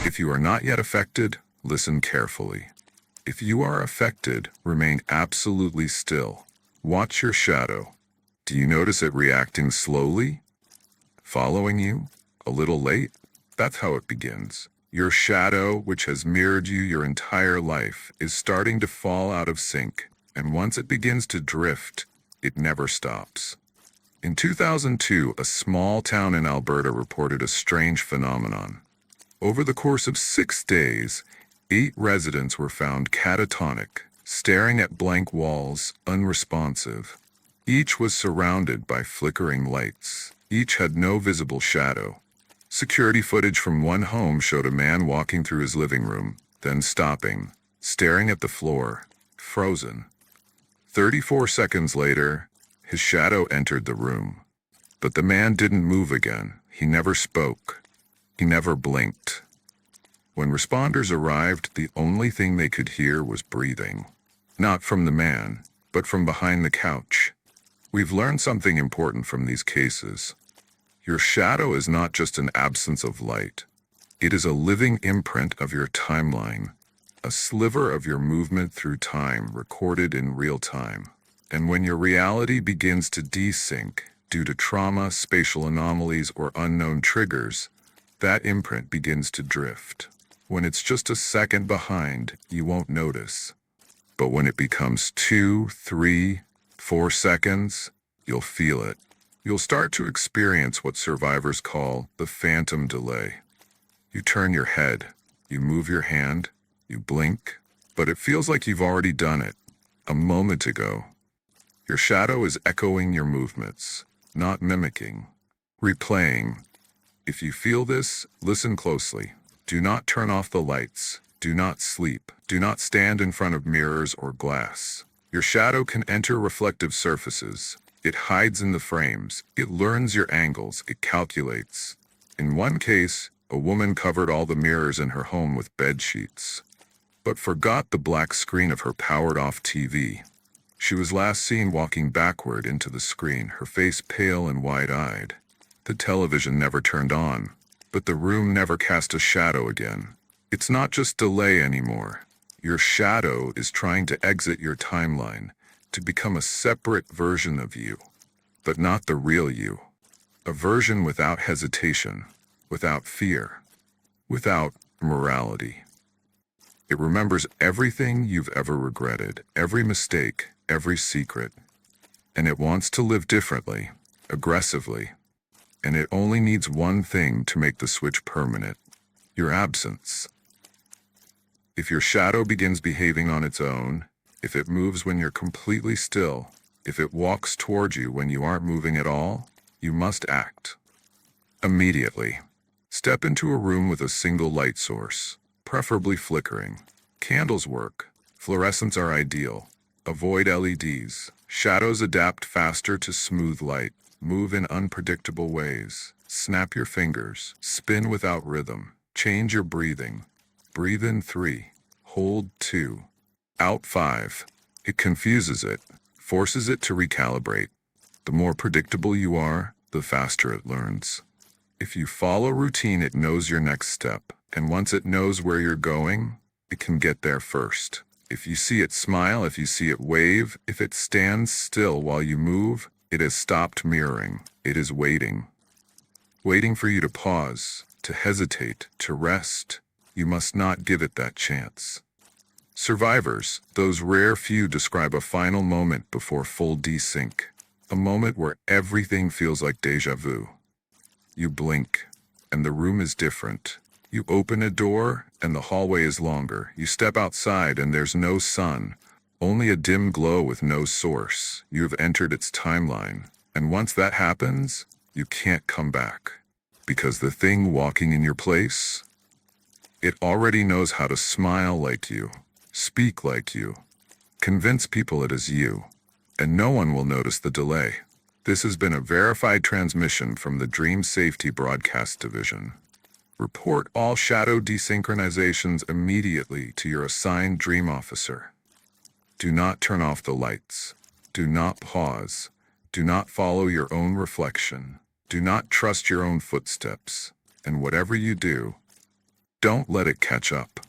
If you are not yet affected, listen carefully. If you are affected, remain absolutely still. Watch your shadow. Do you notice it reacting slowly? Following you? A little late? That's how it begins. Your shadow, which has mirrored you your entire life, is starting to fall out of sync, and once it begins to drift, it never stops. In 2002, a small town in Alberta reported a strange phenomenon. Over the course of 6 days, 8 residents were found catatonic, staring at blank walls, unresponsive. Each was surrounded by flickering lights. Each had no visible shadow. Security footage from one home showed a man walking through his living room, then stopping, staring at the floor, frozen. 34 seconds later, his shadow entered the room. But the man didn't move again. He never spoke. He never blinked. When responders arrived, the only thing they could hear was breathing. Not from the man, but from behind the couch. We've learned something important from these cases. Your shadow is not just an absence of light. It is a living imprint of your timeline, a sliver of your movement through time recorded in real time. And when your reality begins to desync due to trauma, spatial anomalies, or unknown triggers, that imprint begins to drift. When it's just a second behind, you won't notice. But when it becomes 2, 3, 4 seconds, you'll feel it. You'll start to experience what survivors call the phantom delay. You turn your head, you move your hand, you blink, but it feels like you've already done it a moment ago. Your shadow is echoing your movements, not mimicking, replaying. If you feel this, listen closely. Do not turn off the lights. Do not sleep. Do not stand in front of mirrors or glass. Your shadow can enter reflective surfaces. It hides in the frames. It learns your angles. It calculates. In one case, a woman covered all the mirrors in her home with bed sheets, but forgot the black screen of her powered-off TV. She was last seen walking backward into the screen, her face pale and wide-eyed. The television never turned on, but the room never cast a shadow again. It's not just delay anymore. Your shadow is trying to exit your timeline, to become a separate version of you, but not the real you. A version without hesitation, without fear, without morality. It remembers everything you've ever regretted, every mistake, every secret, and it wants to live differently, aggressively. And it only needs one thing to make the switch permanent: your absence. If your shadow begins behaving on its own, if it moves when you're completely still, if it walks towards you when you aren't moving at all, you must act. Immediately. Step into a room with a single light source, preferably flickering. Candles work. Fluorescents are ideal. Avoid LEDs. Shadows adapt faster to smooth light. Move in unpredictable ways. Snap your fingers. Spin without rhythm. Change your breathing. Breathe in 3. Hold 2. Out 5. It confuses it, forces it to recalibrate. The more predictable you are, the faster it learns. If you follow routine, it knows your next step. And once it knows where you're going, it can get there first. If you see it smile, if you see it wave, if it stands still while you move, it has stopped mirroring. It is waiting. Waiting for you to pause, to hesitate, to rest. You must not give it that chance. Survivors, those rare few, describe a final moment before full desync. A moment where everything feels like déjà vu. You blink, and the room is different. You open a door, and the hallway is longer. You step outside, and there's no sun, only a dim glow with no source. You have entered its timeline, and once that happens, you can't come back. Because the thing walking in your place, it already knows how to smile like you, speak like you, convince people it is you, and no one will notice the delay. This has been a verified transmission from the Dream Safety Broadcast Division. Report all shadow desynchronizations immediately to your assigned Dream officer. Do not turn off the lights. Do not pause. Do not follow your own reflection. Do not trust your own footsteps. And whatever you do, Don't let it catch up.